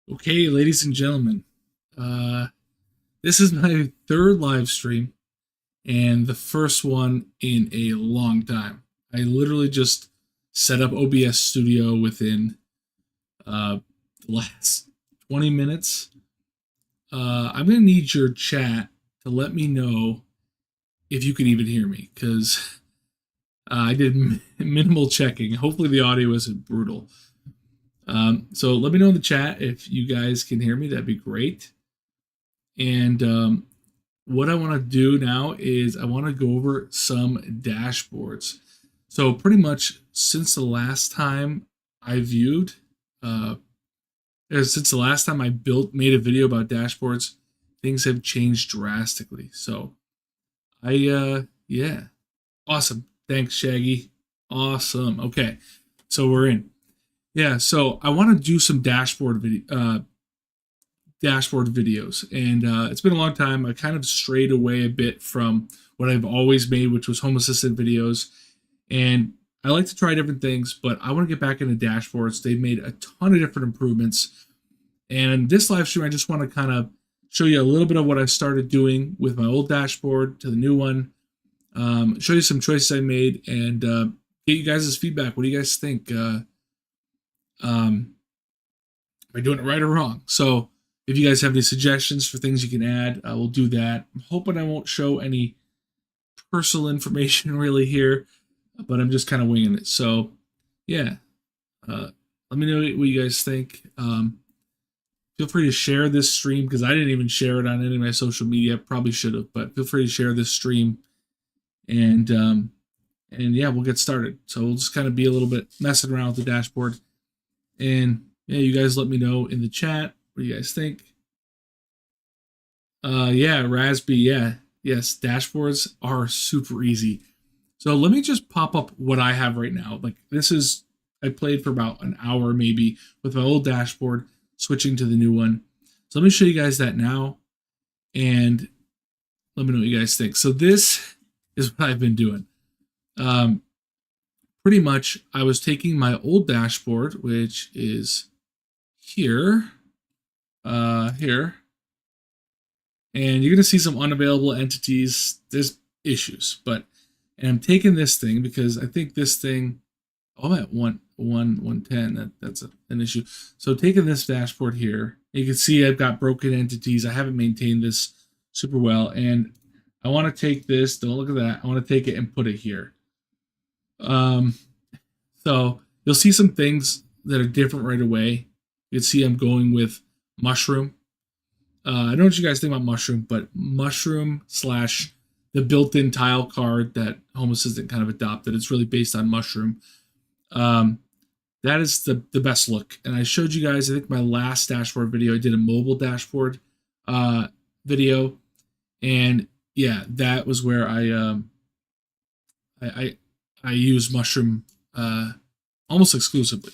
Okay, ladies and gentlemen, uh, this is my third live stream and the first one in a long time. I literally just set up OBS Studio within the last 20 minutes. I'm going to need your chat to let me know if you can even hear me because I did minimal checking. Hopefully, the audio isn't brutal. So let me know in the chat if you guys can hear me. That'd be great. And what I want to do now is I want to go over some dashboards. So pretty much since the last time I viewed, since the last time I made a video about dashboards, things have changed drastically. So yeah, awesome. Thanks, Shaggy. Awesome. Okay, so we're in. Yeah, so I want to do some dashboard videos, and it's been a long time. I kind of strayed away a bit from what I've always made, which was home assistant videos, and I like to try different things, but I want to get back into dashboards. They've made a ton of different improvements, and this live stream I just want to kind of show you a little bit of what I started doing with my old dashboard to the new one, show you some choices I made, and get you guys' feedback. What do you guys think? Am I doing it right or wrong? So if you guys have any suggestions for things you can add, we'll do that. I'm hoping I won't show any personal information really here, but I'm just kind of winging it. So yeah, let me know what you guys think. Feel free to share this stream because I didn't even share it on any of my social media. Probably should have, but feel free to share this stream, and yeah, we'll get started. So we'll just kind of be a little bit messing around with the dashboard, and yeah, you guys let me know in the chat what do you guys think. Yeah, Raspberry, yeah, yes, dashboards are super easy. So let me just pop up what I have right now. Like I played for about an hour maybe with my old dashboard, switching to the new one. So let me show you guys that now, and let me know what you guys think. So this is what I've been doing. Pretty much, I was taking my old dashboard, which is here, here, and you're gonna see some unavailable entities. There's issues, and I'm taking this thing because I think this thing, I'm at 110. That's an issue. So taking this dashboard here, you can see I've got broken entities. I haven't maintained this super well, and I want to take this. Don't look at that. I want to take it and put it here. So you'll see some things that are different right away. You can see I'm going with Mushroom. I don't know what you guys think about Mushroom, but Mushroom / the built-in tile card that Home Assistant kind of adopted. It's really based on Mushroom. That is the best look. And I showed you guys, I think my last dashboard video, I did a mobile dashboard video. And yeah, that was where I use Mushroom almost exclusively.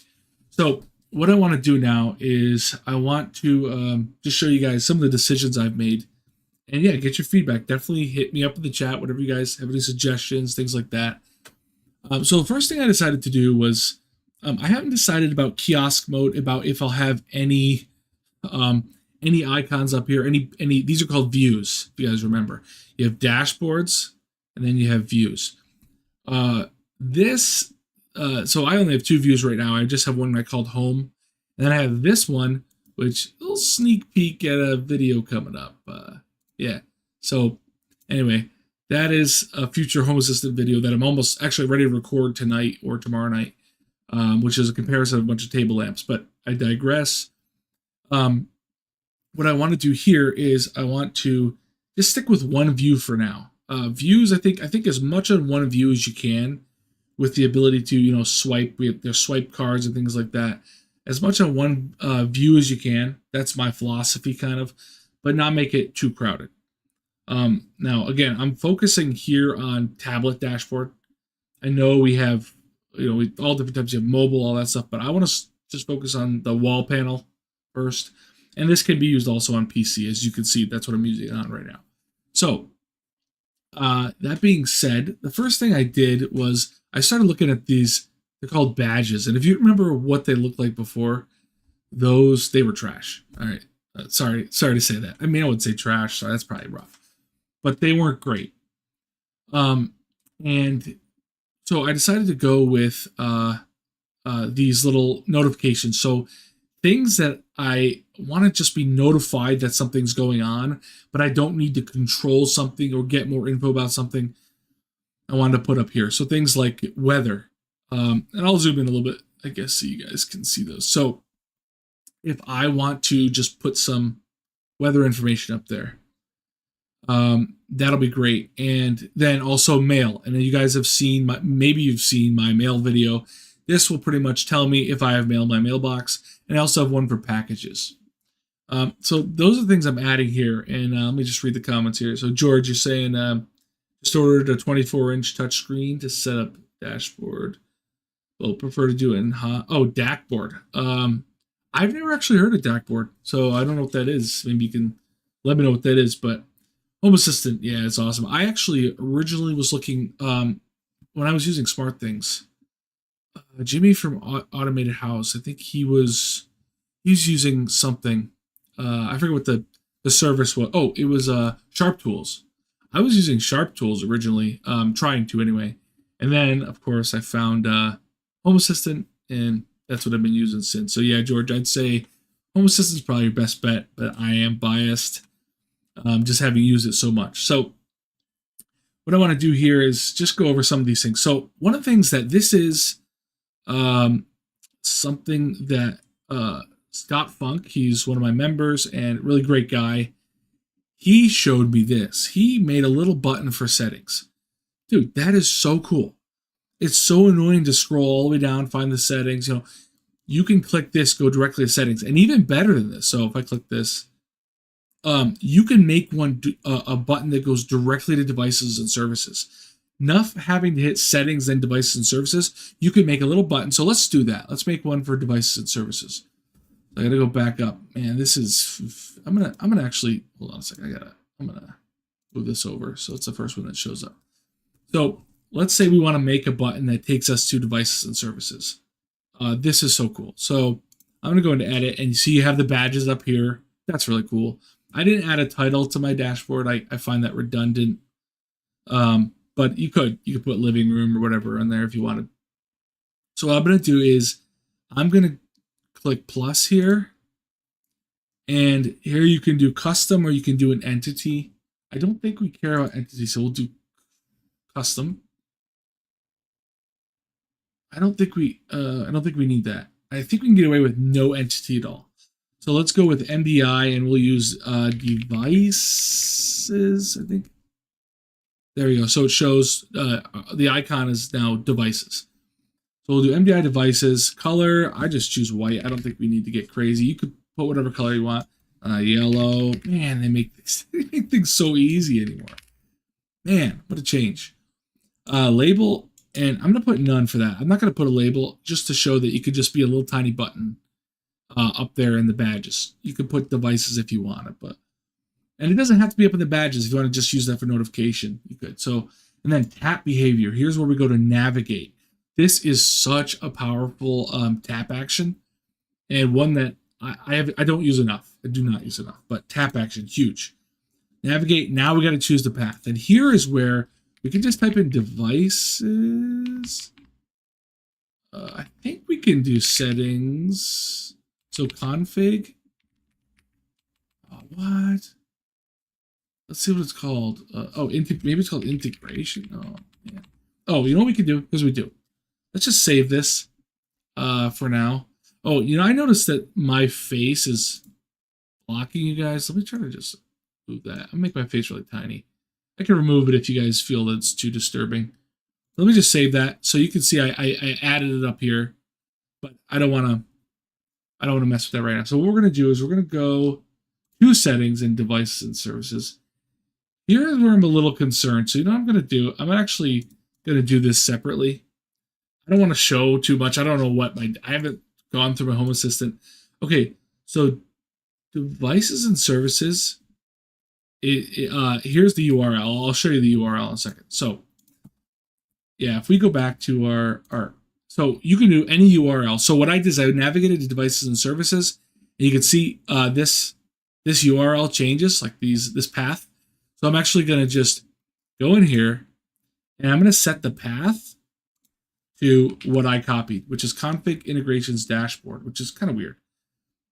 So what I want to do now is I want to just show you guys some of the decisions I've made. And yeah, get your feedback. Definitely hit me up in the chat, whatever you guys have any suggestions, things like that. So the first thing I decided to do was I haven't decided about kiosk mode, about if I'll have any icons up here. These are called views, if you guys remember. You have dashboards, and then you have views. So I only have two views right now. I just have one I called home, and then I have this one, which a little sneak peek at a video coming up. Yeah. So anyway, that is a future Home Assistant video that I'm almost actually ready to record tonight or tomorrow night, which is a comparison of a bunch of table lamps. But I digress. What I want to do here is I want to just stick with one view for now. Views, I think as much on one view as you can, with the ability to swipe. There's swipe cards and things like that. As much on one view as you can. That's my philosophy, kind of, but not make it too crowded. Now, again, I'm focusing here on tablet dashboard. I know we have, all different types of mobile, all that stuff, but I want to just focus on the wall panel first. And this can be used also on PC. As you can see, that's what I'm using it on right now. So, that being said, the first thing I did was I started looking at these. They're called badges. And if you remember what they looked like before, they were trash. All right. Sorry to say that. I mean, I would say trash, so that's probably rough. But they weren't great. And so I decided to go with these little notifications. So things that I want to just be notified that something's going on, but I don't need to control something or get more info about something, I wanted to put up here. So things like weather. And I'll zoom in a little bit, I guess, so you guys can see those. So if I want to just put some weather information up there, that'll be great. And then also mail. And then you guys have seen, maybe you've seen my mail video. This will pretty much tell me if I have mail in my mailbox. And I also have one for packages. So those are the things I'm adding here. And let me just read the comments here. So George, you're saying just ordered a 24-inch touchscreen to set up dashboard. Well, prefer to do it in DACboard. I've never actually heard of DACboard, so I don't know what that is. Maybe you can let me know what that is. But Home Assistant, yeah, it's awesome. I actually originally was looking when I was using SmartThings. Jimmy from Automated House, I think he was using something. I forget what the service was. Oh, it was Sharp Tools. I was using Sharp Tools originally, trying to anyway. And then, of course, I found Home Assistant, and that's what I've been using since. So yeah, George, I'd say Home Assistant is probably your best bet, but I am biased, just having used it so much. So what I want to do here is just go over some of these things. So one of the things that this is something that Scott Funk, he's one of my members and really great guy. He showed me this. He made a little button for settings. Dude, that is so cool. It's so annoying to scroll all the way down, find the settings. You know, you can click this, go directly to settings, and even better than this. So if I click this, you can make a button that goes directly to devices and services. Enough having to hit settings, then devices and services. You can make a little button. So let's do that. Let's make one for devices and services. I gotta go back up. Man, this is. I'm gonna actually hold on a second. I'm gonna move this over so it's the first one that shows up. So let's say we want to make a button that takes us to devices and services. This is so cool. So I'm going to go into edit, and you see you have the badges up here. That's really cool. I didn't add a title to my dashboard. I find that redundant. But you could put living room or whatever on there if you wanted. So what I'm going to do is I'm going to click plus here. And here you can do custom or you can do an entity. I don't think we care about entity, so we'll do custom. I don't think we need that. I think we can get away with no entity at all. So let's go with MDI and we'll use devices, I think. There we go. So it shows the icon is now devices. So we'll do MDI devices. Color, I just choose white. I don't think we need to get crazy. You could put whatever color you want. Yellow. Man, they make things so easy anymore. Man, what a change. Label, and I'm going to put none for that. I'm not going to put a label just to show that you could just be a little tiny button up there in the badges. You could put devices if you want it, and it doesn't have to be up in the badges. If you want to just use that for notification, you could. So, and then tap behavior. Here's where we go to navigate. This is such a powerful tap action, and one that I don't use enough. I do not use enough, but tap action, huge. Navigate, now we got to choose the path. And here is where we can just type in devices. I think we can do settings. So config. What? Let's see what it's called. Maybe it's called integration. Oh, yeah. Oh, you know what we can do? Because we do. Let's just save this for now. Oh, I noticed that my face is blocking you guys. Let me try to just move that. I'll make my face really tiny. I can remove it if you guys feel that it's too disturbing. Let me just save that so you can see I added it up here, but I don't want to mess with that right now. So what we're going to do is we're going to go to settings and devices and services. Here's where I'm a little concerned. So what I'm going to do? I'm actually going to do this separately. I don't want to show too much. I don't know what I haven't gone through my Home Assistant. Okay, so devices and services. Here's the URL. I'll show you the URL in a second. So yeah, if we go back to our so you can do any URL. So what I did is I navigated to devices and services, And you can see this URL changes, like this path. So I'm actually going to just go in here, and I'm going to set the path to what I copied, which is config integrations dashboard, which is kind of weird.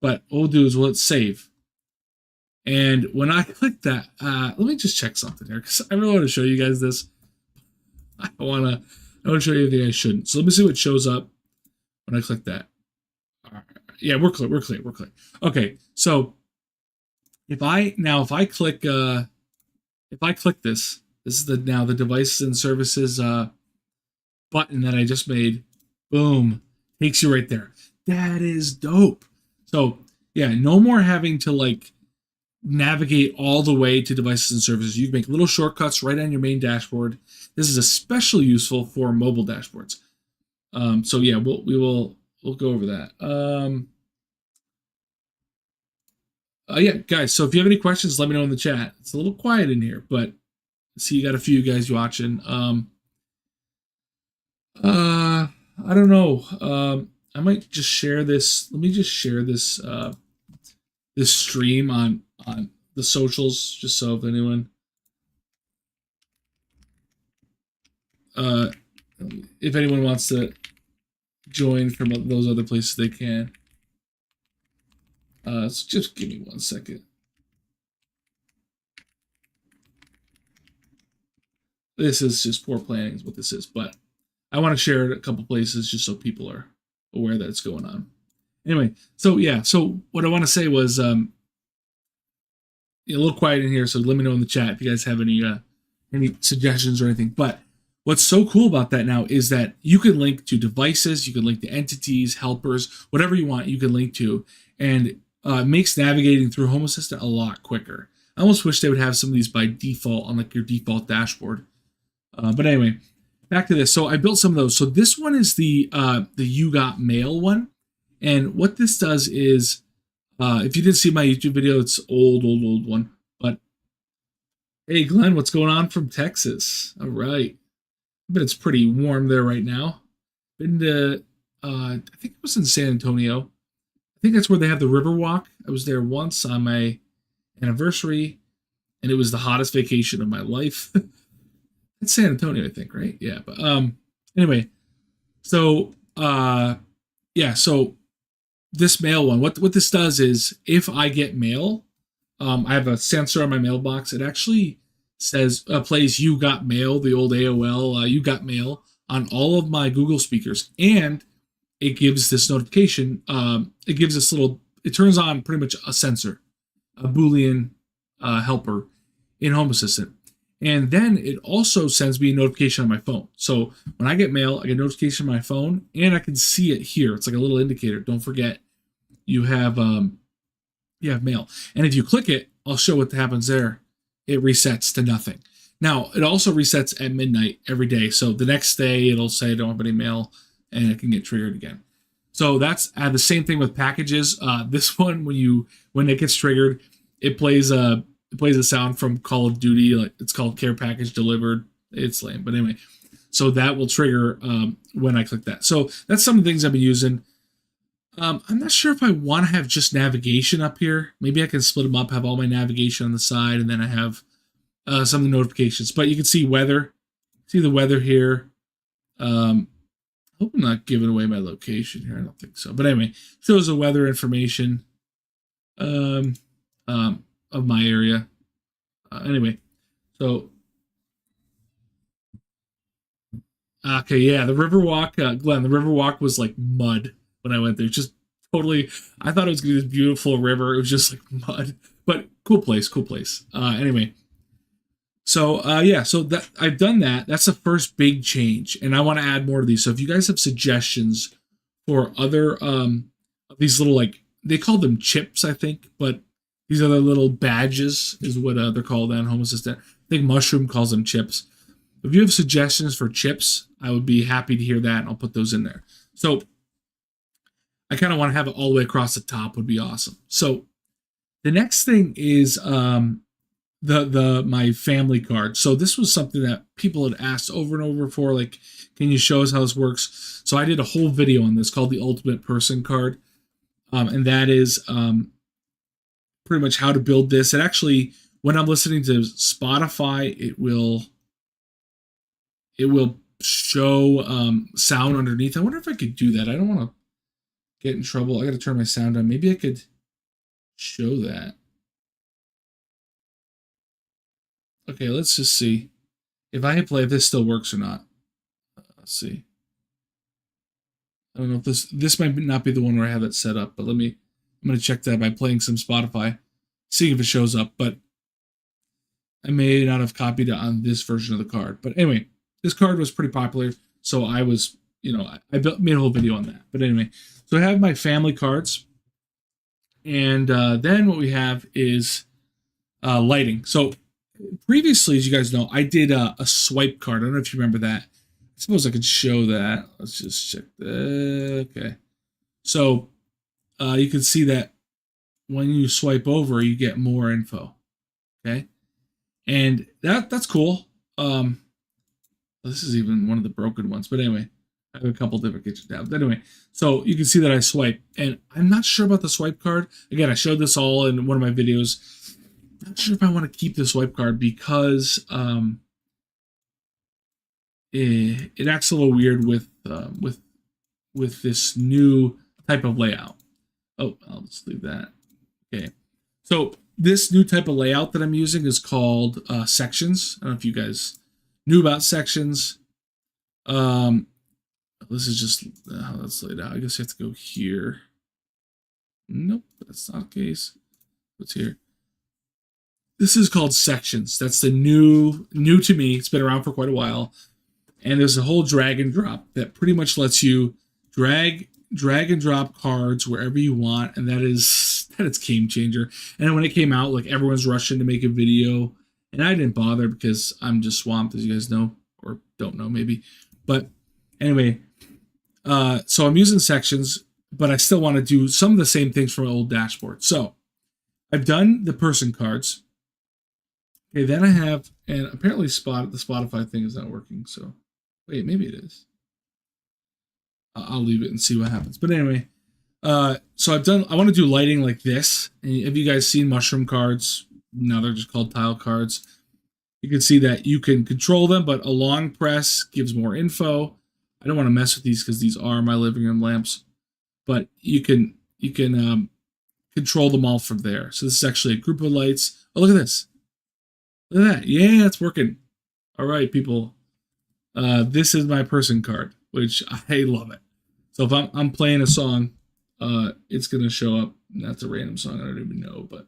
But what we'll do is we'll hit save. And when I click that, let me just check something here, because I really want to show you guys this. I want to show you anything I shouldn't. So let me see what shows up when I click that. Yeah, we're clear. Okay, so if I click this is now the devices and services button that I just made. Boom, takes you right there. That is dope. So yeah, no more having to like navigate all the way to devices and services. You can make little shortcuts right on your main dashboard. This is especially useful for mobile dashboards. So yeah, we'll go over that. Yeah, guys. So if you have any questions, let me know in the chat. It's a little quiet in here, but I see you got a few guys watching. I don't know. I might just share this. Let me just share this this stream on the socials, just so if anyone if anyone wants to join from those other places, they can. So just give me 1 second. This is just poor planning is what this is, but I want to share it a couple places just so people are aware that it's going on. Anyway, so yeah, so what I want to say was a little quiet in here, so let me know in the chat if you guys have any suggestions or anything. But what's so cool about that now is that you can link to devices, you can link to entities, helpers, whatever you want, you can link to, and it makes navigating through Home Assistant a lot quicker. I almost wish they would have some of these by default on like your default dashboard. But anyway, back to this. So I built some of those. So this one is the You Got Mail one, and what this does is, if you didn't see my YouTube video, it's old one. But hey, Glenn, what's going on from Texas? All right, but it's pretty warm there right now. Been to, I think it was in San Antonio. I think that's where they have the river walk. I was there once on my anniversary, and it was the hottest vacation of my life. It's San Antonio, I think, right? Yeah, but anyway, so yeah, so this mail one, what this does is if I get mail, I have a sensor on my mailbox. It actually says plays "You Got Mail," the old AOL "You Got Mail" on all of my Google speakers, and it gives this notification. It gives this little. It turns on pretty much a sensor, a Boolean helper in Home Assistant. And then it also sends me a notification on my phone. So when I get mail, I get a notification on my phone, and I can see it here. It's like a little indicator. Don't forget, you have mail. And if you click it, I'll show what happens there. It resets to nothing. Now, it also resets at midnight every day. So the next day, it'll say I don't have any mail, and it can get triggered again. So that's the same thing with packages. This one, when it gets triggered, it plays a sound from Call of Duty, like it's called Care Package Delivered. It's lame, but anyway, so that will trigger when I click that. So that's some of the things I've been using. I'm not sure if I want to have just navigation up here. Maybe I can split them up, have all my navigation on the side, and then I have some of the notifications. But you can see weather. See the weather here. I hope I'm not giving away my location here. I don't think so. But anyway, shows the weather information. Of my area. Anyway, so okay, yeah, the Riverwalk, Glenn. The Riverwalk was like mud when I went there. Just totally. I thought it was gonna be this beautiful river. It was just like mud, but cool place. Anyway, so yeah, so that I've done that. That's the first big change, and I want to add more to these. So if you guys have suggestions for other these little, like, they call them chips, I think, but these are the little badges, is what they're called on Home Assistant. I think Mushroom calls them chips. If you have suggestions for chips, I would be happy to hear that, and I'll put those in there. So I kind of want to have it all the way across the top. Would be awesome. So the next thing is my family card. So this was something that people had asked over and over for, like, can you show us how this works? So I did a whole video on this called the Ultimate Person Card. and that is pretty much how to build this. And actually, when I'm listening to Spotify, it will show sound underneath. I wonder if I could do that. I don't want to get in trouble. I got to turn my sound on. Maybe I could show that. Okay, let's just see if I hit play if this still works or not. Let's see. I don't know if this might not be the one where I have it set up, but I'm going to check that by playing some Spotify, seeing if it shows up. But I may not have copied it on this version of the card. But anyway, this card was pretty popular, so I was, I made a whole video on that. But anyway, so I have my family cards, and then what we have is lighting. So previously, as you guys know, I did a swipe card. I don't know if you remember that. I suppose I could show that. Let's just check that. Okay. So you can see that when you swipe over, you get more info. Okay. And that's cool. This is even one of the broken ones. But anyway, I have a couple different kitchen tabs. Anyway, so you can see that I swipe. And I'm not sure about the swipe card. Again, I showed this all in one of my videos. Not sure if I want to keep the swipe card because it acts a little weird with this new type of layout. Oh, I'll just leave that. Okay, so this new type of layout that I'm using is called sections. I don't know if you guys knew about sections. This is just how that's laid out. I guess you have to go here. Nope, that's not the case. What's here? This is called sections. That's the new to me. It's been around for quite a while. And there's a whole drag and drop that pretty much lets you drag and drop cards wherever you want, and it's game changer. And when it came out, like everyone's rushing to make a video, and I didn't bother because I'm just swamped, as you guys know, or don't know maybe. But anyway, so I'm using sections, but I still want to do some of the same things from my old dashboard. So I've done the person cards. Okay, then I have, and apparently the Spotify thing is not working. So wait, maybe it is. I'll leave it and see what happens. But anyway, so I want to do lighting like this. And have you guys seen mushroom cards? Now they're just called tile cards. You can see that you can control them, but a long press gives more info. I don't want to mess with these because these are my living room lamps, but you can control them all from there. So this is actually a group of lights. Oh, look at this. Look at that. Yeah, it's working. All right, people. This is my person card, which I love it. So if I'm playing a song, it's going to show up. That's a random song I don't even know, but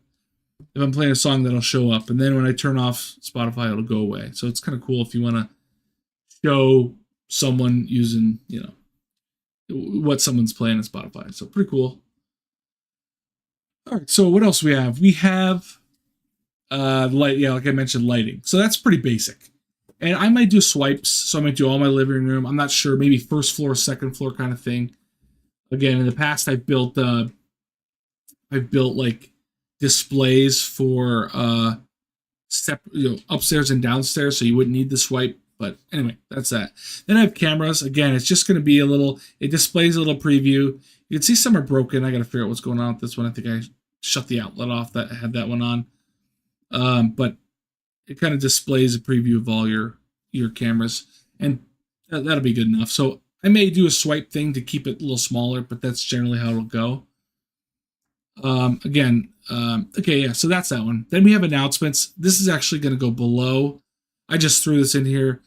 if I'm playing a song, that'll show up. And then when I turn off Spotify, it'll go away. So it's kind of cool if you want to show someone using, what someone's playing on Spotify. So pretty cool. All right, so what else we have? We have light, like I mentioned, lighting. So that's pretty basic. And I might do swipes. So I might do all my living room. I'm not sure, maybe first floor, second floor kind of thing. Again, in the past, I've built like displays for upstairs and downstairs, so you wouldn't need the swipe. But anyway, that's that. Then I have cameras. Again, it's just going to be it displays a little preview. You can see some are broken. I got to figure out what's going on with this one. I think I shut the outlet off that I had that one on. But it kind of displays a preview of all your cameras, and that'll be good enough. So I may do a swipe thing to keep it a little smaller, but that's generally how it'll go. Okay, yeah, so that's that one. Then we have announcements. This is actually going to go below. I just threw this in here.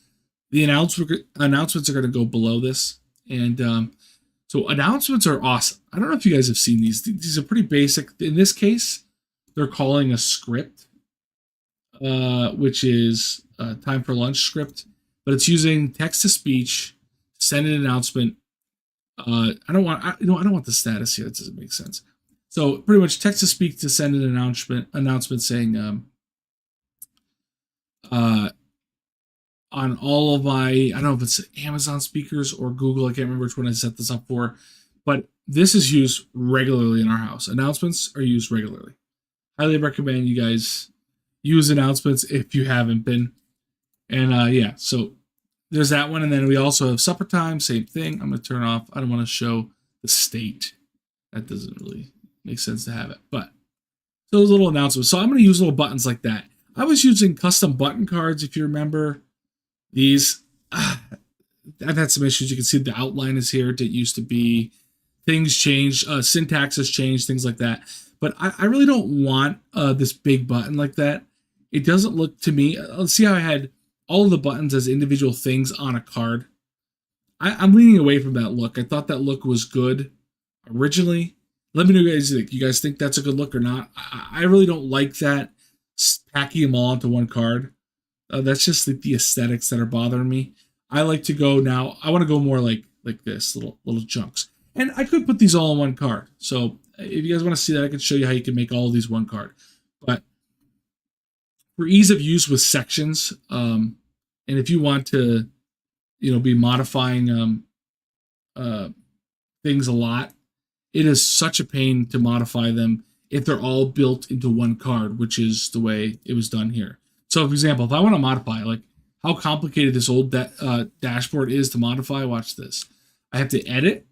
The announcements are going to go below this. And so announcements are awesome. I don't know if you guys have seen these. These are pretty basic. In this case, they're calling a script, which is time for lunch script, but it's using text to speech, send an announcement. I don't want the status here. That doesn't make sense. So pretty much text to speak to send an announcement saying on all of my, I don't know if it's Amazon speakers or Google, I can't remember which one I set this up for, but this is used regularly in our house. Announcements are used regularly. Highly recommend you guys use announcements if you haven't been. And yeah, so there's that one. And then we also have supper time, same thing. I'm going to turn off. I don't want to show the state. that doesn't really make sense to have it. But so those little announcements. So I'm going to use little buttons like that. I was using custom button cards, if you remember these. I've had some issues. You can see the outline is here. It used to be. Things changed. Syntax has changed, things like that. But I really don't want this big button like that. It doesn't look to me. Let's see how I had all of the buttons as individual things on a card. I'm leaning away from that look. I thought that look was good originally. Let me know, guys. You guys think that's a good look or not? I really don't like that packing them all into one card. That's just the aesthetics that are bothering me. I like to go now. I want to go more like this, little chunks. And I could put these all in one card. So if you guys want to see that, I can show you how you can make all of these one card. But for ease of use with sections, and if you want to, be modifying things a lot, it is such a pain to modify them if they're all built into one card, which is the way it was done here. So, for example, if I want to modify, like how complicated this old dashboard is to modify, watch this. I have to edit,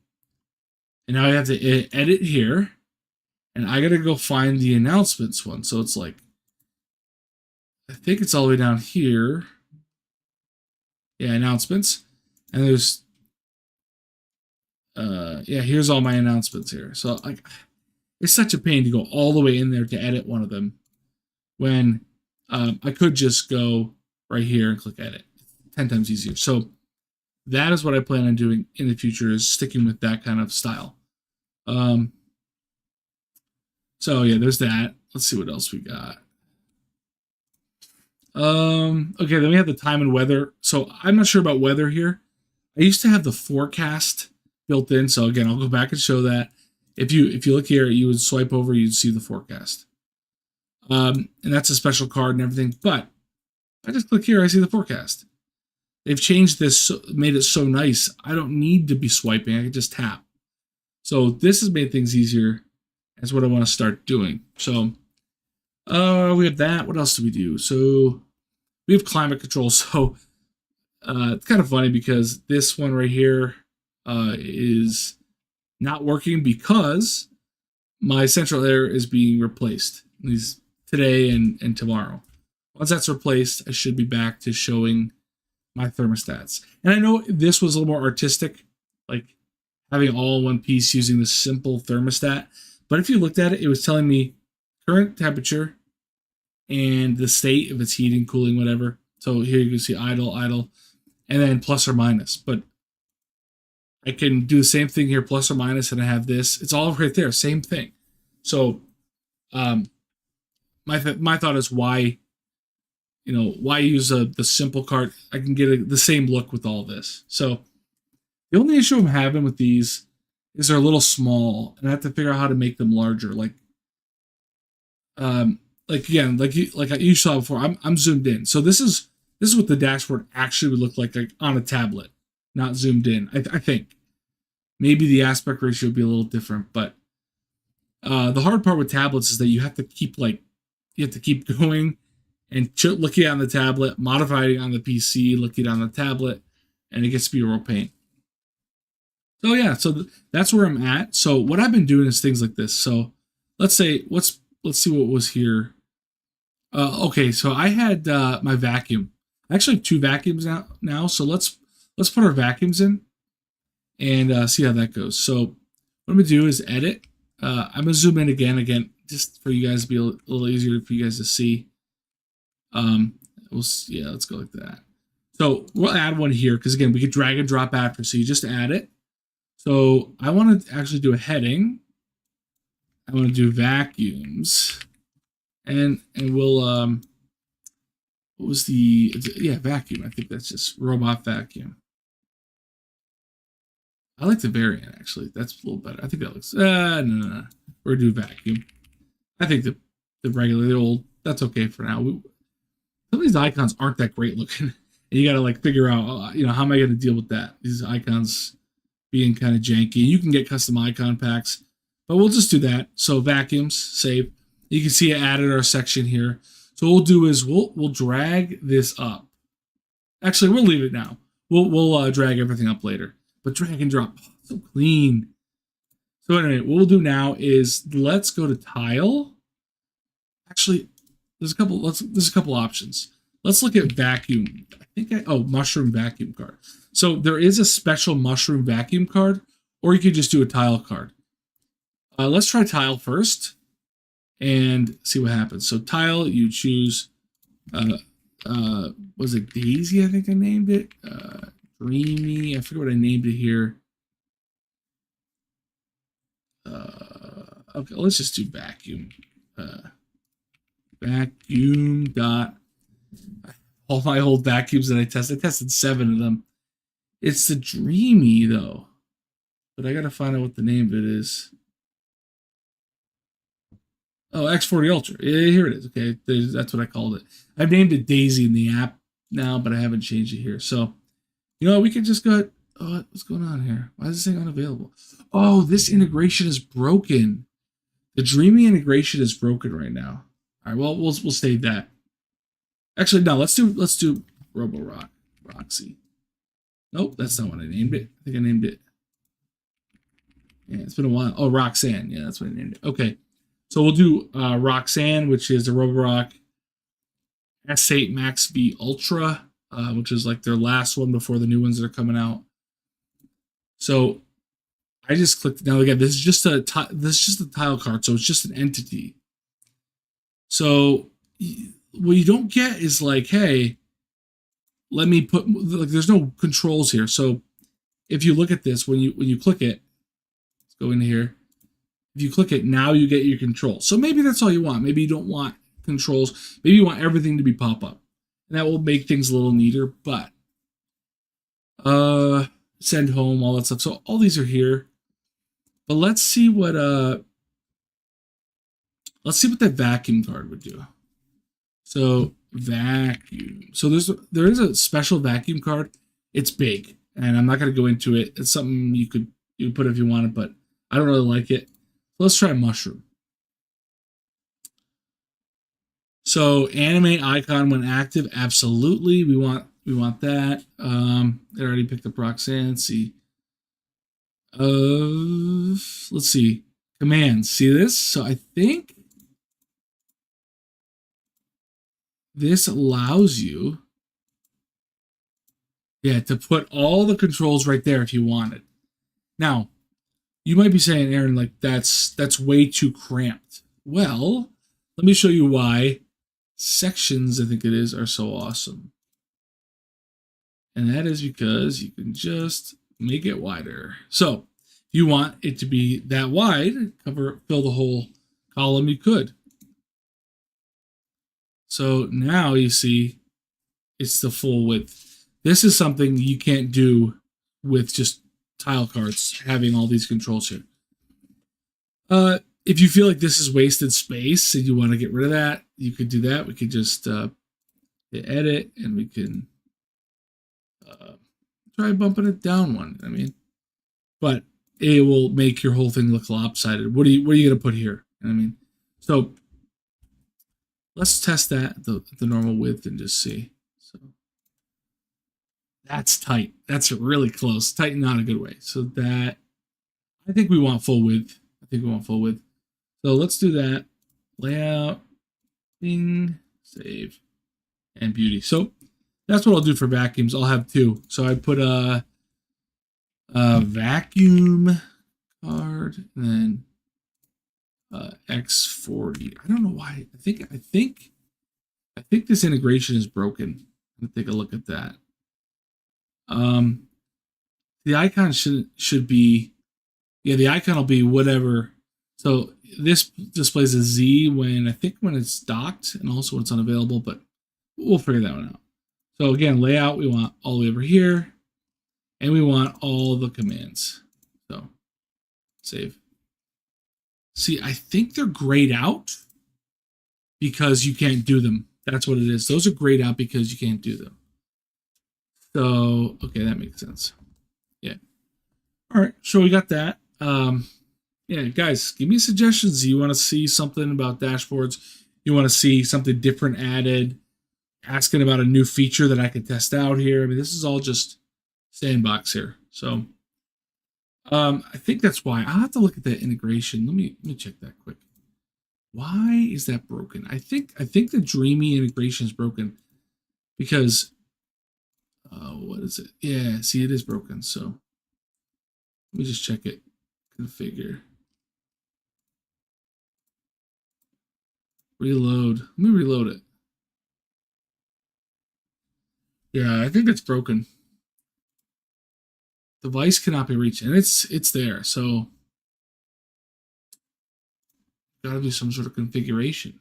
and now I have to edit here, and I got to go find the announcements one. So it's like, I think it's all the way down here. Yeah, announcements. And there's, here's all my announcements here. So like, it's such a pain to go all the way in there to edit one of them when I could just go right here and click edit. 10 times easier. So that is what I plan on doing in the future, is sticking with that kind of style. So yeah, there's that. Let's see what else we got. Okay, then we have the time and weather. So I'm not sure about weather here. I used to have the forecast built in. So again, I'll go back and show that. If you look here, you would swipe over, you'd see the forecast. And that's a special card and everything. But I just click here, I see the forecast. They've changed this, made it so nice. I don't need to be swiping. I can just tap. So this has made things easier. That's what I want to start doing. So we have that. What else do we do? So we have climate control. So it's kind of funny because this one right here is not working because my central air is being replaced today and tomorrow. Once that's replaced, I should be back to showing my thermostats. And I know this was a little more artistic, like having all in one piece using the simple thermostat. But if you looked at it, it was telling me current temperature and the state, if it's heating, cooling, whatever. So here you can see idle, and then plus or minus. But I can do the same thing here, plus or minus, and I have this. It's all right there, same thing. So my thought is why use the simple card? I can get the same look with all this. So the only issue I'm having with these is they're a little small, and I have to figure out how to make them larger. Like you saw before, I'm zoomed in. So this is what the dashboard actually would look like on a tablet, not zoomed in. I think maybe the aspect ratio would be a little different, but the hard part with tablets is that you have to keep going and looking on the tablet, modifying on the PC, looking on the tablet, and it gets to be a real pain. So yeah, so that's where I'm at. So what I've been doing is things like this. So let's see what was here. Okay, so I had my vacuum. I actually have two vacuums now. So let's put our vacuums in and see how that goes. So what I'm gonna do is edit. I'm gonna zoom in again, just for you guys to be a little easier for you guys to see. Let's go like that. So we'll add one here because again, we could drag and drop after. So you just add it. So I want to actually do a heading. I want to do vacuums, and we'll what was vacuum? I think that's just robot vacuum. I like the variant actually. That's a little better. I think that looks no. We're gonna do vacuum. I think the regular, the old, that's okay for now. Some of these icons aren't that great looking, and you got to figure out how am I going to deal with that? These icons being kind of janky. You can get custom icon packs, but we'll just do that. So vacuums, save. You can see I added our section here. So what we'll do is we'll drag this up. Actually, we'll leave it now. We'll drag everything up later. But drag and drop, so clean. So anyway, what we'll do now is let's go to tile. Actually, there's a couple options. Let's look at vacuum. Mushroom vacuum card. So there is a special mushroom vacuum card, or you could just do a tile card. Let's try tile first and see what happens. So tile, you choose, was it Daisy? I think I named it. Dreamy. I forget what I named it here. Okay, let's just do vacuum. Vacuum dot. All my old vacuums that I tested 7 of them. It's the Dreamy though, but I gotta find out what the name of it is. Oh, X40 Ultra. Yeah, here it is. Okay, that's what I called it. I've named it Daisy in the app now, but I haven't changed it here. So, you know, we could just go. Oh, what's going on here? Why is this thing unavailable? Oh, this integration is broken. The Dreamy integration is broken right now. All right, well, we'll save that. Actually, no, let's do Roborock, Roxy. Nope, that's not what I named it. I think I named it. Yeah, it's been a while. Oh, Roxanne. Yeah, that's what I named it. Okay, so we'll do Roxanne, which is the Roborock S8 Max V Ultra, which is like their last one before the new ones that are coming out. So I just clicked. Now again, this is just a tile card, so it's just an entity. So what you don't get is like, hey, let me put, like, there's no controls here. So if you look at this, when you click it, let's go into here. If you click it, now you get your control. So maybe that's all you want. Maybe you don't want controls. Maybe you want everything to be pop-up. And that will make things a little neater, but send home, all that stuff. So all these are here. But let's see what that vacuum card would do. So vacuum. So there is a special vacuum card. It's big, and I'm not going to go into it. It's something you could put if you wanted, but I don't really like it. Let's try mushroom. So animate icon when active, absolutely. We want that. It already picked up Roxanne. Let's see. Let's see. Commands. See this? So I think this allows you, to put all the controls right there if you wanted. Now, you might be saying, Aaron, like that's way too cramped. Well, let me show you why sections, I think it is, are so awesome. And that is because you can just make it wider. So if you want it to be that wide, fill the whole column, you could. So now you see it's the full width. This is something you can't do with just tile cards having all these controls here. If you feel like this is wasted space and you want to get rid of that, you could do that. We could just hit edit, and we can try bumping it down one. I mean, but it will make your whole thing look lopsided. What are you going to put here? I mean, so let's test that the normal width and just see. So that's tight. That's really close. Tight, not a good way. So that, I think we want full width. So let's do that. Layout, bing, save, and beauty. So that's what I'll do for vacuums. I'll have 2. So I put a vacuum card, and then X40. I don't know why. I think this integration is broken. Let me take a look at that. The icon should be, the icon will be whatever. So this displays a Z when it's docked, and also when it's unavailable, but we'll figure that one out. So again, layout, we want all the way over here, and we want all the commands. So save. See, I think they're grayed out because you can't do them. That's what it is. Those are grayed out because you can't do them. So, okay, that makes sense. Yeah. All right, so we got that. Guys, give me suggestions. You want to see something about dashboards? You want to see something different added? Asking about a new feature that I could test out here. I mean, this is all just sandbox here. So I think that's why. I'll have to look at that integration. Let me check that quick. Why is that broken? I think the Dreamy integration is broken because what is it? Yeah, see, it is broken. So let me just check it. Configure. Reload. Let me reload it. Yeah, I think it's broken. Device cannot be reached, and it's there. So got to be some sort of configuration.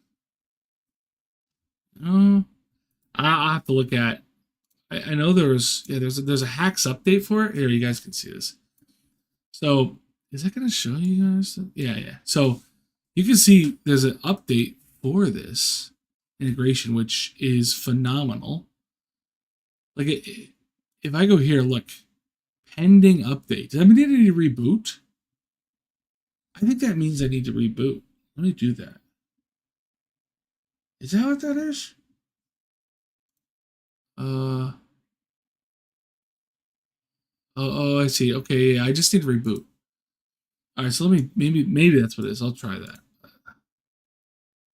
Oh, I'll have to look at. I know there's a hacks update for it. Here, you guys can see this. So is that going to show you guys? Yeah. So you can see there's an update for this integration, which is phenomenal. Like if I go here, look, pending update. Does that mean I need to reboot? I think that means I need to reboot. Let me do that. Is that what that is? Uh I see. Okay, yeah, I just need to reboot. All right, so let me maybe that's what it is. I'll try that.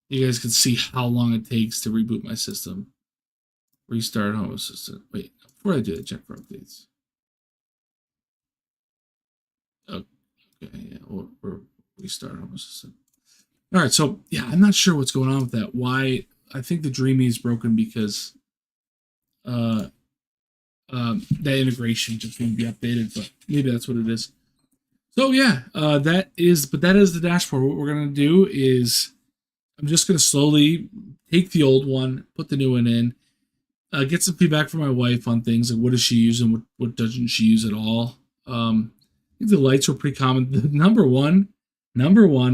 You guys can see how long it takes to reboot my system. Restart Home Assistant. Wait, before I do it, check for updates. Okay, yeah, or restart Home Assistant. All right, so yeah, I'm not sure what's going on with that. Why? I think the Dreamy is broken because uh, that integration just need to be updated, but maybe that's what it is. So yeah, that is the dashboard. What we're gonna do is I'm just gonna slowly take the old one, put the new one in, get some feedback from my wife on things like what does she use and what doesn't she use at all. I think the lights were pretty common. The number one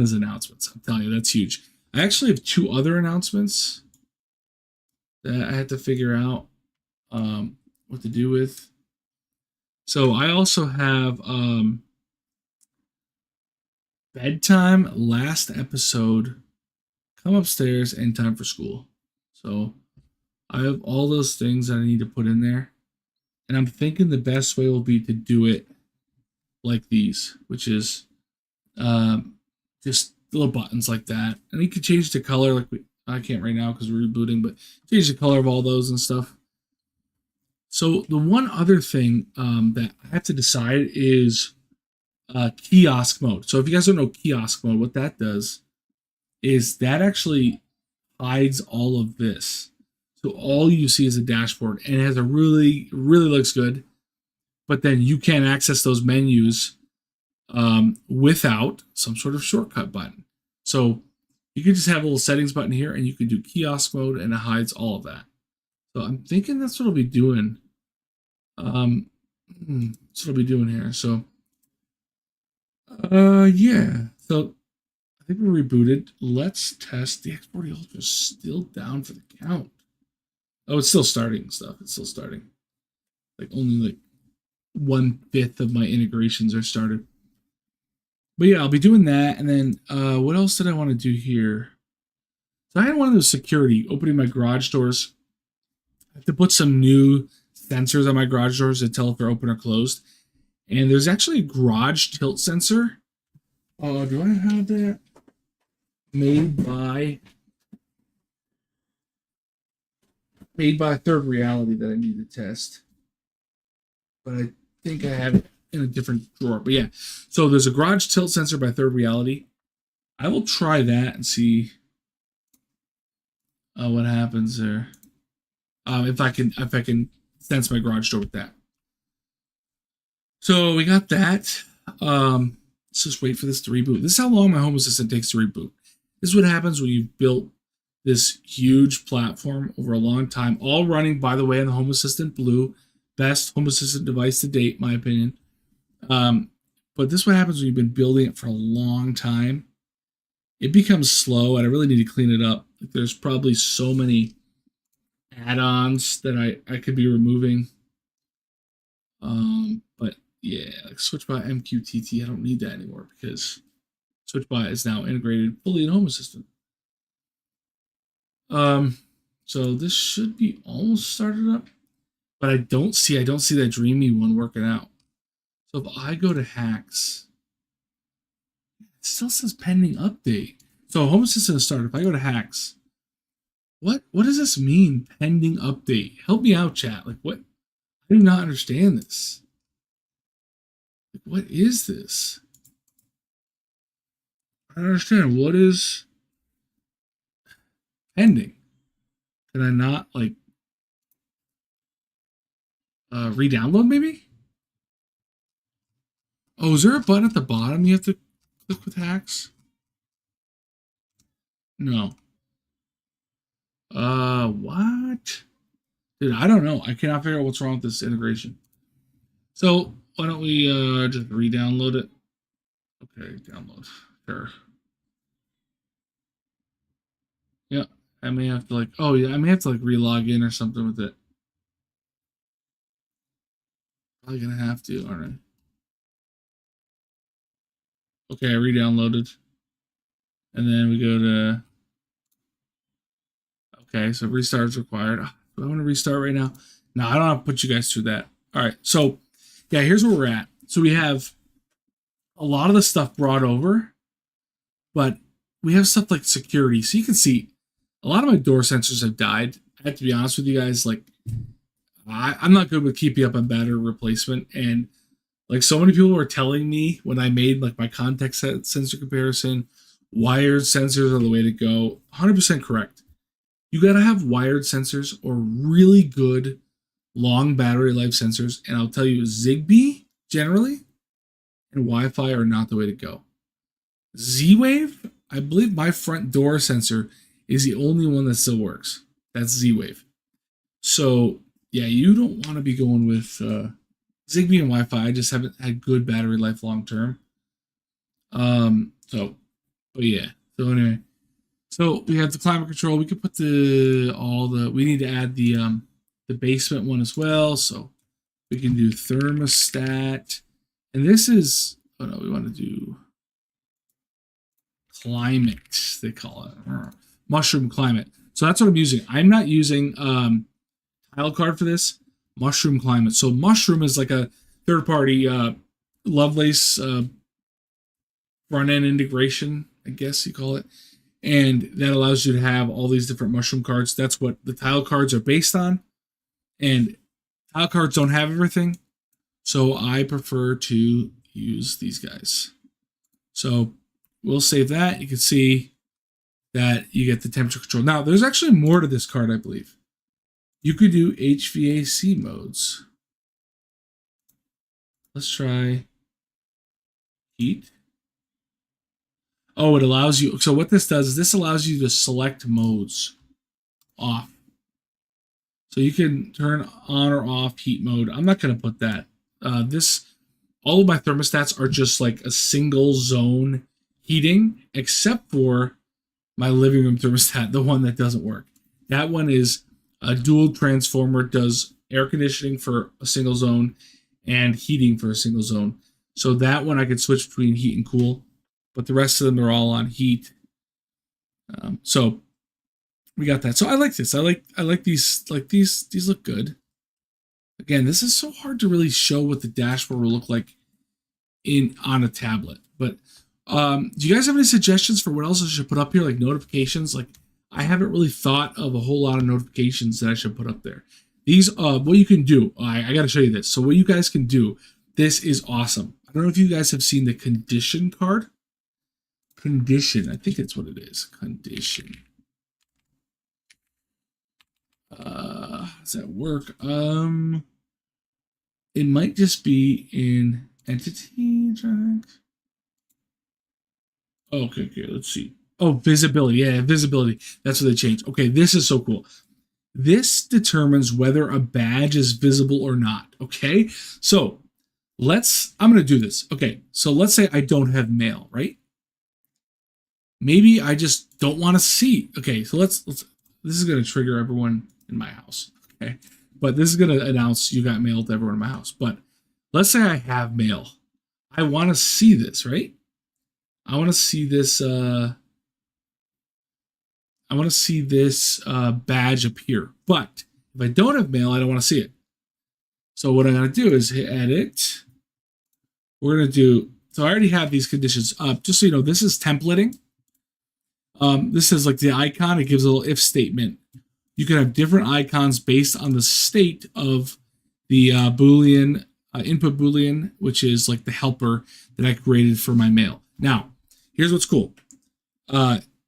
is announcements. I'm telling you, that's huge. I actually have two other announcements that I had to figure out what to do with. So I also have bedtime, last episode, come upstairs, and time for school. So I have all those things that I need to put in there. And I'm thinking the best way will be to do it like these, which is just little buttons like that. And you can change the color. I can't right now because we're rebooting, but change the color of all those and stuff. So the one other thing that I have to decide is kiosk mode. So if you guys don't know kiosk mode, what that does is that actually hides all of this. So all you see is a dashboard, and it has a really looks good. But then you can't access those menus without some sort of shortcut button. So you can just have a little settings button here, and you can do kiosk mode, and it hides all of that. So I'm thinking that's what I'll be doing. That's what I'll be doing here. So, yeah. So I think we're rebooted. Let's test the X40 Ultra is still down for the count. Oh, it's still starting stuff. It's still starting. Like only like 1/5 of my integrations are started. But yeah, I'll be doing that. And then what else did I want to do here? So I had one of those security opening my garage doors. I have to put some new sensors on my garage doors to tell if they're open or closed. And there's actually a garage tilt sensor. Oh, do I have that? Made by Third Reality that I need to test. But I think I have it in a different drawer. But yeah, so there's a garage tilt sensor by Third Reality. I will try that and see what happens there. If I can sense my garage door with that. So we got that. Let's just wait for this to reboot. This is how long my Home Assistant takes to reboot. This is what happens when you've built this huge platform over a long time, all running, by the way, on the Home Assistant Blue, best Home Assistant device to date, in my opinion. But this is what happens when you've been building it for a long time. It becomes slow, and I really need to clean it up. There's probably so many add-ons that I could be removing. But yeah, like SwitchBot MQTT, I don't need that anymore because SwitchBot is now integrated fully in Home Assistant. So this should be almost started up, but I don't see that Dreamy one working out. So if I go to hacks, it still says pending update. So Home Assistant is started. If I go to hacks, what does this mean? Pending update. Help me out, chat. Like what? I do not understand this. Like, what is this? I don't understand. What is pending? Can I not like re-download maybe? Oh, is there a button at the bottom you have to click with hacks? No. What? Dude, I don't know. I cannot figure out what's wrong with this integration. So why don't we just re-download it? Okay, download. Sure. Yeah, I may have to like. Oh yeah, I may have to like re-log in or something with it. Probably gonna have to, aren't I? Okay, I re-downloaded, and then we go to. Okay, so restart is required. Do I want to restart right now? No, I don't have to put you guys through that. All right, so yeah, here's where we're at. So we have a lot of the stuff brought over, but we have stuff like security. So you can see a lot of my door sensors have died. I have to be honest with you guys. Like, I'm not good with keeping up on battery replacement. And like so many people were telling me when I made like my contact sensor comparison, wired sensors are the way to go. 100% correct. You got to have wired sensors or really good long battery life sensors. And I'll tell you, Zigbee generally and Wi-Fi are not the way to go. Z-Wave, I believe my front door sensor is the only one that still works. That's Z-Wave. So yeah, you don't want to be going with Zigbee and Wi-Fi. I just haven't had good battery life long term. But yeah. So anyway, so we have the climate control. We could put we need to add the basement one as well. So we can do thermostat, and this is we want to do climate. They call it mushroom climate. So that's what I'm using. I'm not using tile card for this. Mushroom climate. So mushroom is like a third party Lovelace front end integration, I guess you call it. And that allows you to have all these different mushroom cards. That's what the tile cards are based on. And tile cards don't have everything. So I prefer to use these guys. So we'll save that. You can see that you get the temperature control. Now, there's actually more to this card, I believe. You could do HVAC modes. Let's try heat. Oh, it allows you. So what this does is this allows you to select modes off. So you can turn on or off heat mode. I'm not going to put that. All of my thermostats are just like a single zone heating, except for my living room thermostat, the one that doesn't work. That one is a dual transformer, does air conditioning for a single zone and heating for a single zone. So that one I could switch between heat and cool, but the rest of them are all on heat. So we got that. So I like this. I like these. Like these look good. Again, this is so hard to really show what the dashboard will look like on a tablet. But do you guys have any suggestions for what else I should put up here, like notifications? Like I haven't really thought of a whole lot of notifications that I should put up there. These, what you can do, I got to show you this. So what you guys can do, this is awesome. I don't know if you guys have seen the condition card. Condition, I think that's what it is. Condition. How does that work? It might just be in entity. Okay, let's see. Oh, visibility. Yeah, visibility. That's what they changed. Okay, this is so cool. This determines whether a badge is visible or not. Okay, so I'm going to do this. Okay, so let's say I don't have mail, right? Maybe I just don't want to see. Okay, so let's this is going to trigger everyone in my house. Okay, but this is going to announce you got mail to everyone in my house. But let's say I have mail. I want to see this, right? I want to see this. I want to see this badge appear. But if I don't have mail, I don't want to see it. So what I'm going to do is hit edit. we're going to do, so I already have these conditions up. Just so you know, this is templating. This is like the icon. It gives a little if statement. You can have different icons based on the state of the Boolean, input Boolean, which is like the helper that I created for my mail. Now, here's what's cool.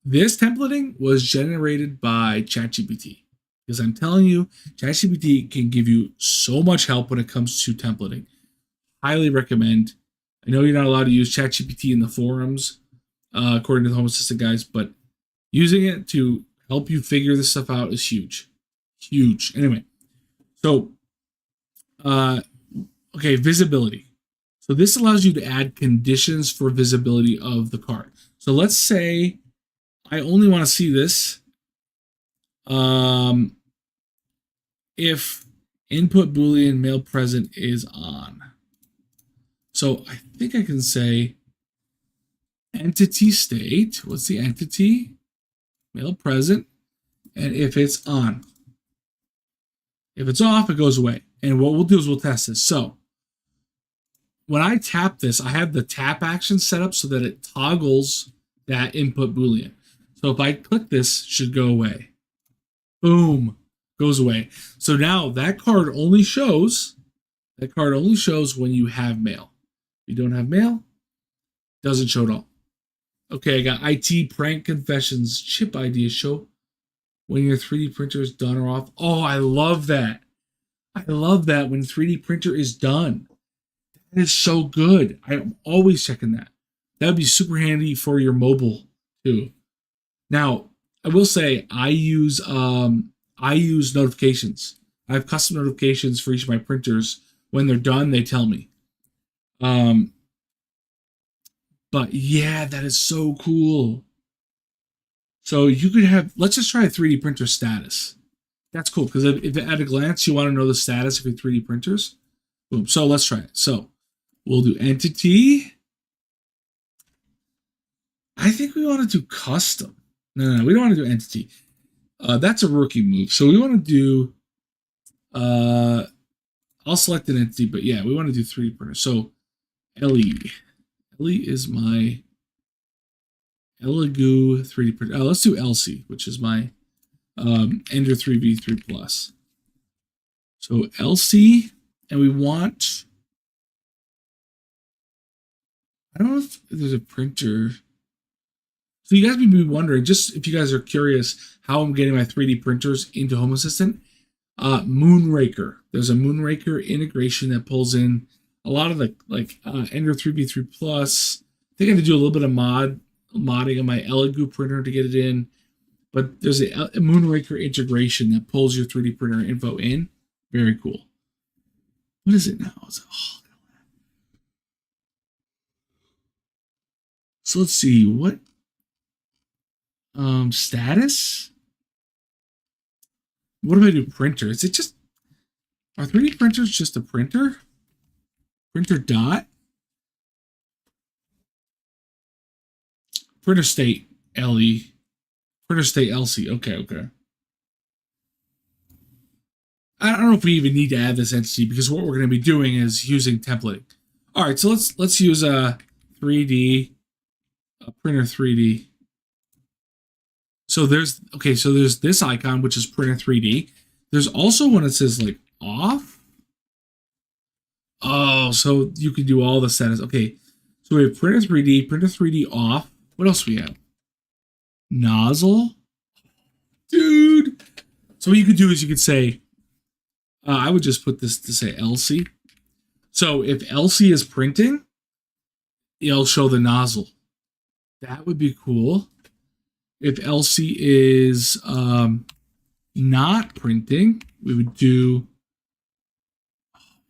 This templating was generated by ChatGPT, because I'm telling you, ChatGPT can give you so much help when it comes to templating. Highly recommend. I know you're not allowed to use ChatGPT in the forums, according to the Home Assistant guys, but using it to help you figure this stuff out is huge. Huge. Anyway, so, okay, visibility. So this allows you to add conditions for visibility of the card. So let's say I only want to see this if input Boolean mail present is on. So I think I can say entity state. What's the entity? Mail present. And if it's on. If it's off, it goes away. And what we'll do is we'll test this. So when I tap this, I have the tap action set up so that it toggles that input Boolean. So if I click this, it should go away. Boom, goes away. So now that card only shows when you have mail. If you don't have mail, it doesn't show at all. Okay, I got IT prank confessions. Chip ideas show when your 3D printer is done or off. Oh, I love that. I love that when 3D printer is done. That is so good. I'm always checking that. That would be super handy for your mobile too. Now, I will say I use notifications. I have custom notifications for each of my printers. When they're done, they tell me. But yeah, that is so cool. So you could have, let's just try a 3D printer status. That's cool, because if at a glance you want to know the status of your 3D printers, boom. So let's try it. So we'll do entity. I think we want to do custom. No, we don't want to do entity. That's a rookie move. So we want to do, I'll select an entity, but yeah, we want to do 3D printer. So LE. LE is my Elegoo 3D printer. Let's do LC, which is my Ender 3V3 Plus. So LC, and we want, I don't know if there's a printer. So you guys may be wondering, just if you guys are curious how I'm getting my 3D printers into Home Assistant, Moonraker. There's a Moonraker integration that pulls in a lot of the Ender 3v3 Plus. I think I have to do a little bit of modding on my Elegoo printer to get it in. But there's a Moonraker integration that pulls your 3D printer info in. Very cool. What is it now? So let's see. What? Status? What do I do? Printer? Is it just, are 3D printers just a printer? Printer dot? Printer state LE. Printer state LC. Okay. I don't know if we even need to add this entity, because what we're going to be doing is using templating. All right, so let's use a 3D, printer 3D. So there's this icon, which is printer 3D. There's also one that says like off. Oh, so you can do all the settings. Okay, so we have printer 3D off. What else we have? Nozzle. Dude. So what you could do is you could say, I would just put this to say LC. So if LC is printing, it'll show the nozzle. That would be cool. If LC is not printing, we would do,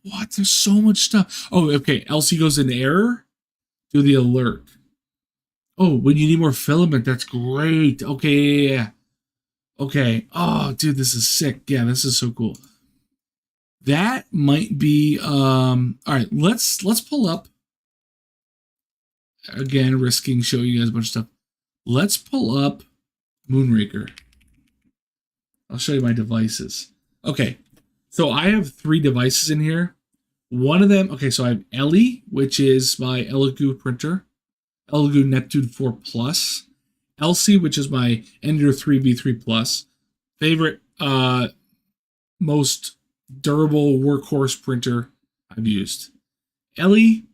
what? There's so much stuff. Oh, okay. LC goes in error. Do the alert. Oh, when you need more filament, that's great. Okay, yeah. Okay. Oh, dude, this is sick. Yeah, this is so cool. That might be all right, let's pull up. Again, risking showing you guys a bunch of stuff. Let's pull up Moonraker. I'll show you my devices. Okay, so I have 3 devices in here. One of them, okay, so I have Ellie, which is my Elegoo printer, Elegoo Neptune 4 Plus, Elsie, which is my Ender 3B3 Plus, favorite, most durable workhorse printer I've used. Ellie,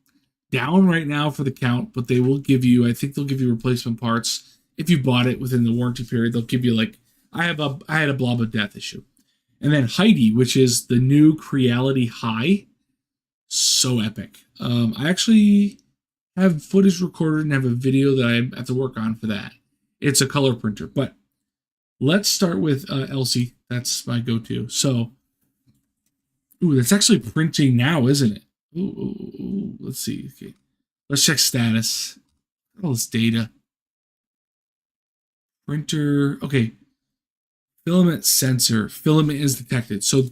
down right now for the count, but they will give you, I think they'll give you replacement parts. If you bought it within the warranty period, they'll give you like, I had a Blob of Death issue. And then Heidi, which is the new Creality High. So epic. I actually have footage recorded and have a video that I have to work on for that. It's a color printer, but let's start with Elsie. That's my go-to. So, ooh, that's actually printing now, isn't it? Ooh, let's see. Okay, let's check status. All this data. Printer. Okay, filament sensor. Filament is detected. So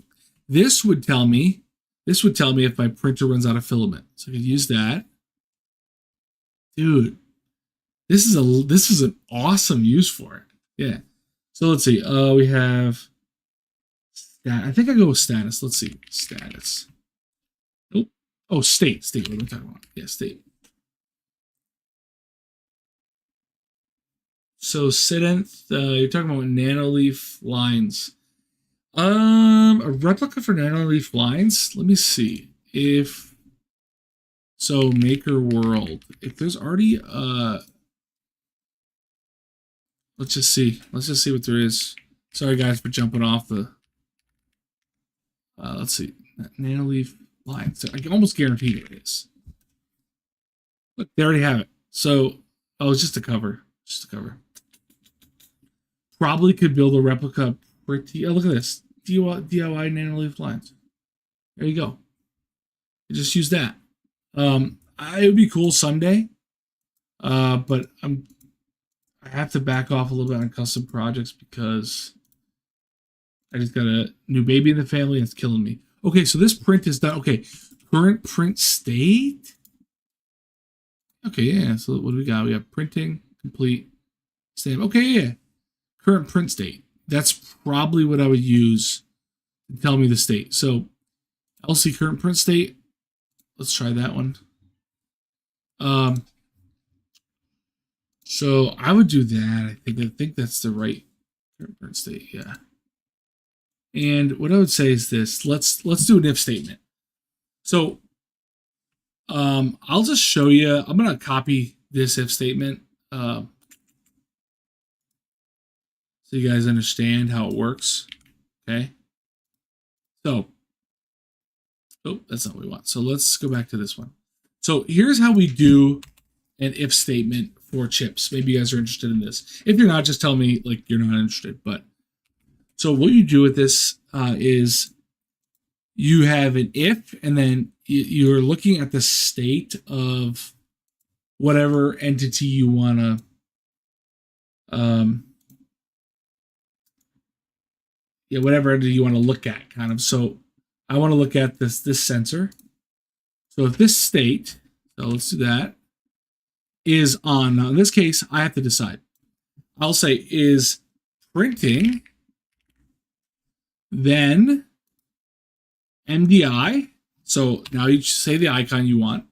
this would tell me. This would tell me if my printer runs out of filament. So I could use that. Dude, this is an awesome use for it. Yeah. So let's see. We have I think I go with status. Let's see. Status. Oh, state. State. What am I talking about? Yeah, state. So Sidenth, you're talking about Nanoleaf lines. A replica for Nanoleaf lines. Let me see if so. Maker World. If there's already let's just see. Let's just see what there is. Sorry guys for jumping off the. Let's see. Nanoleaf lines. I can almost guarantee there is. Look, they already have it. So, oh, it's just a cover. Just a cover. Probably could build a replica pretty. Oh, look at this. DIY Nanoleaf lines. There you go. You just use that. It would be cool someday. But I have to back off a little bit on custom projects because I just got a new baby in the family and it's killing me. Okay, so this print is done. Okay, current print state. Okay, yeah. So what do we got? We have printing complete. Stamp. Okay, yeah. Current print state. That's probably what I would use to tell me the state. So LC current print state. Let's try that one. So I would do that. I think that's the right current print state. Yeah. And what I would say is this. Let's do an if statement. So I'll just show you. I'm gonna copy this if statement. So you guys understand how it works. Okay. So, oh, that's not what we want. So let's go back to this one. So here's how we do an if statement for chips. Maybe you guys are interested in this. If you're not, just tell me like you're not interested. But so what you do with this is you have an if, and then you're looking at the state of whatever entity you want to whatever entity you want to look at, kind of. So I want to look at this sensor. So if this state, so let's do that, is on. Now in this case, I have to decide. I'll say is printing, then MDI. So now you say the icon you want.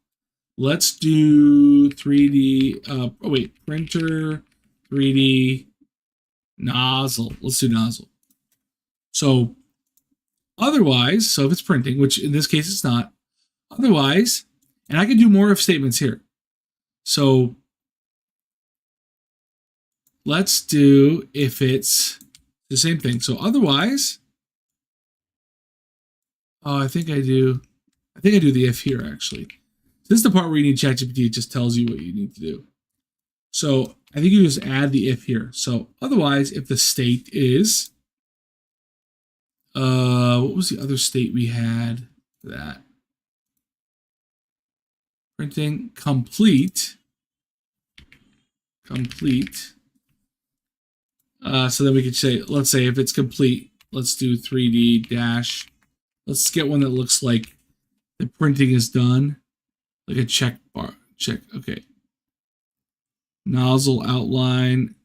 Let's do 3D. Printer 3D nozzle. Let's do nozzle. So otherwise, so if it's printing, which in this case it's not, otherwise, and I can do more if statements here. So let's do if it's the same thing. So otherwise, I think I do the if here actually. This is the part where you need ChatGPT. It just tells you what you need to do. So I think you just add the if here. So otherwise, if the state is what was the other state we had for that? Printing complete. So then we could say, let's say if it's complete, let's do 3D dash. Let's get one that looks like the printing is done, like a check bar. Check. Okay. Nozzle outline.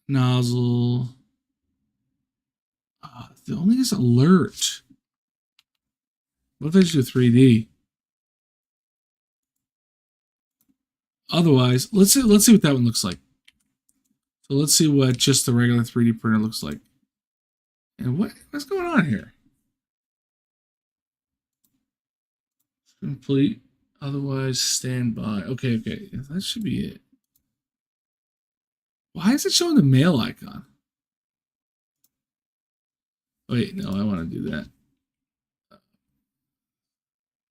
Nozzle. The only is alert. What if I just do 3D? otherwise, let's see what that one looks like. So let's see what just the regular 3D printer looks like. And what's going on here? Complete. Otherwise, stand by. Okay, that should be it. Why is it showing the mail icon? Wait, no, I want to do that.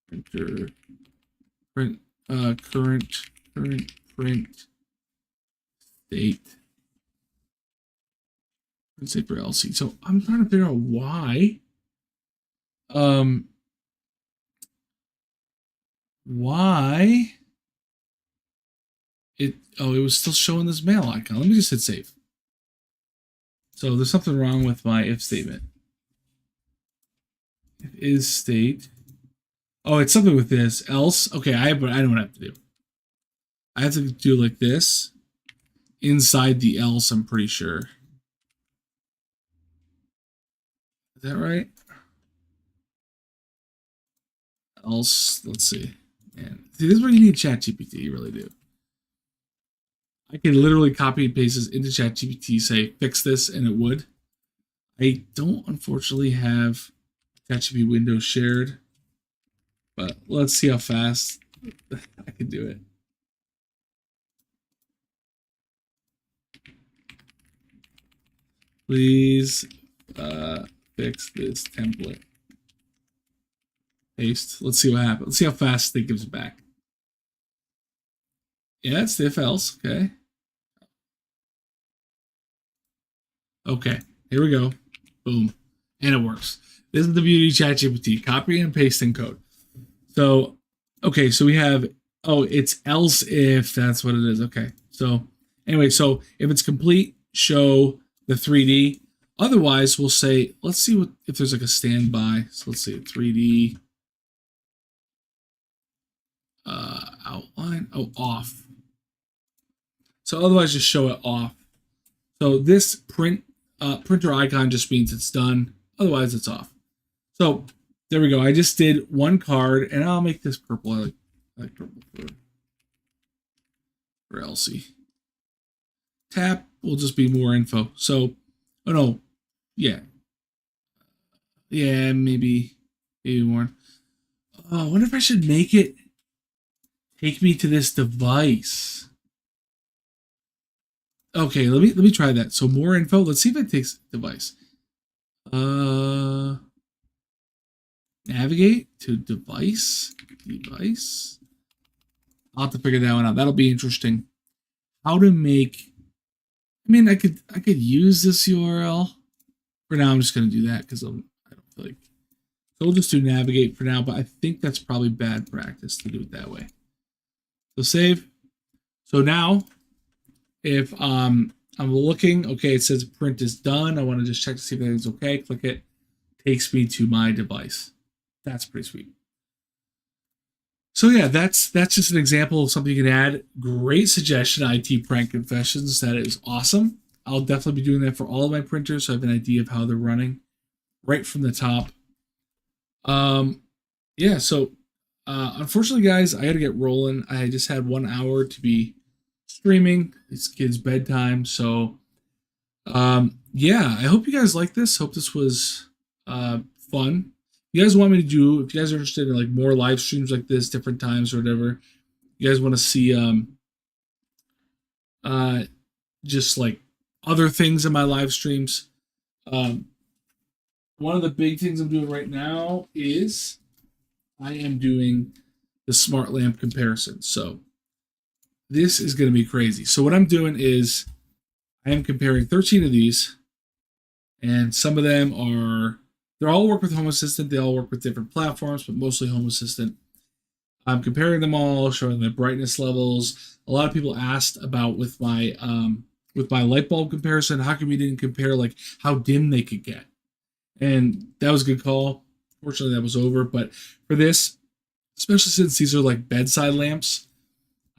Printer, print, current print state. Print state for LC. So I'm trying to figure out why. Why it was still showing this mail icon. Let me just hit save. So there's something wrong with my if statement. If is state. Oh, it's something with this. Else. Okay, I know what I have to do. I have to do like this inside the else, I'm pretty sure. Is that right? Else, let's see. Man, see, this is where you need ChatGPT, you really do. I can literally copy and paste this into ChatGPT, say, fix this, and it would. I don't, unfortunately, have ChatGPT window shared, but let's see how fast I can do it. Please fix this template. Paste. Let's see what happens. Let's see how fast it gives it back. Yeah, it's the if else. Okay. Okay, here we go. Boom. And it works. This is the beauty of ChatGPT. Copy and pasting code. So, okay, so we have, it's else if, that's what it is. Okay. So, anyway, so if it's complete, show the 3D. Otherwise, we'll say, let's see if there's like a standby. So let's say 3D outline. Oh, off. So otherwise, just show it off. So this printer icon just means it's done. Otherwise, it's off. So there we go. I just did one card, and I'll make this purple. I like purple for LC. Tap will just be more info. So, oh no, yeah, maybe more. Oh, I wonder if I should make it take me to this device. Okay, let me try that. So more info. Let's see if it takes device. Navigate to device. I'll have to figure that one out. That'll be interesting. How to make. I mean, I could use this URL. For now, I'm just gonna do that because I don't feel like. So we'll just do navigate for now, but I think that's probably bad practice to do it that way. So save. So now, if I'm looking, okay, it says print is done. I want to just check to see if everything's okay. Click it. Takes me to my device. That's pretty sweet. So yeah, that's just an example of something you can add. Great suggestion, IT Prank Confessions. That is awesome. I'll definitely be doing that for all of my printers, so I have an idea of how they're running right from the top. Yeah, so unfortunately, guys, I got to get rolling. I just had 1 hour to be streaming. It's kids' bedtime, so yeah, I hope you guys like this. Hope this was fun. If you guys want me to do, if you guys are interested in like more live streams like this, different times or whatever, you guys want to see just like other things in my live streams. One of the big things I'm doing right now is I am doing the smart lamp comparison. So this is going to be crazy. So what I'm doing is I am comparing 13 of these, and some of them they all work with Home Assistant. They all work with different platforms, but mostly Home Assistant. I'm comparing them all, showing the brightness levels. A lot of people asked about with my light bulb comparison, how come we didn't compare like how dim they could get? And that was a good call. Fortunately, that was over. But for this, especially since these are like bedside lamps,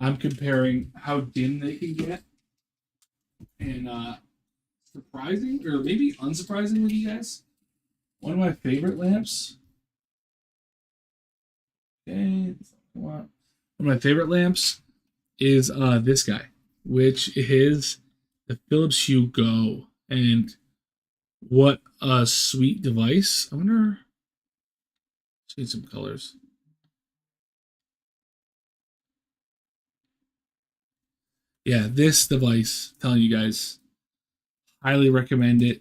I'm comparing how dim they can get. And surprising, or maybe unsurprisingly, you guys, one of my favorite lamps. Okay, one of my favorite lamps is this guy, which is the Philips Hue Go. And what a sweet device. I wonder, see some colors. Yeah, this device, telling you guys, highly recommend it.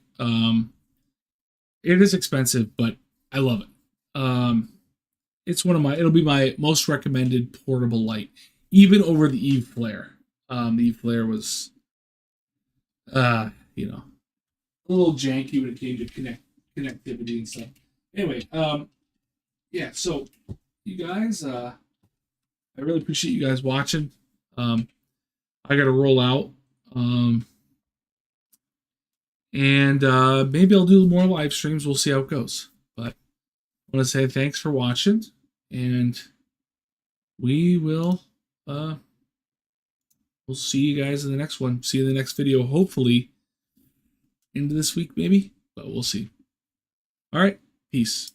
It is expensive, but I love it. It's it'll be my most recommended portable light, even over the Eve Flare. The Eve Flare was, you know, a little janky when it came to connectivity and stuff. Anyway, yeah. So you guys, I really appreciate you guys watching. I got to roll out, and maybe I'll do more live streams. We'll see how it goes. But I want to say thanks for watching, and we will we'll see you guys in the next one. See you in the next video, hopefully into this week maybe, but we'll see. All right, peace.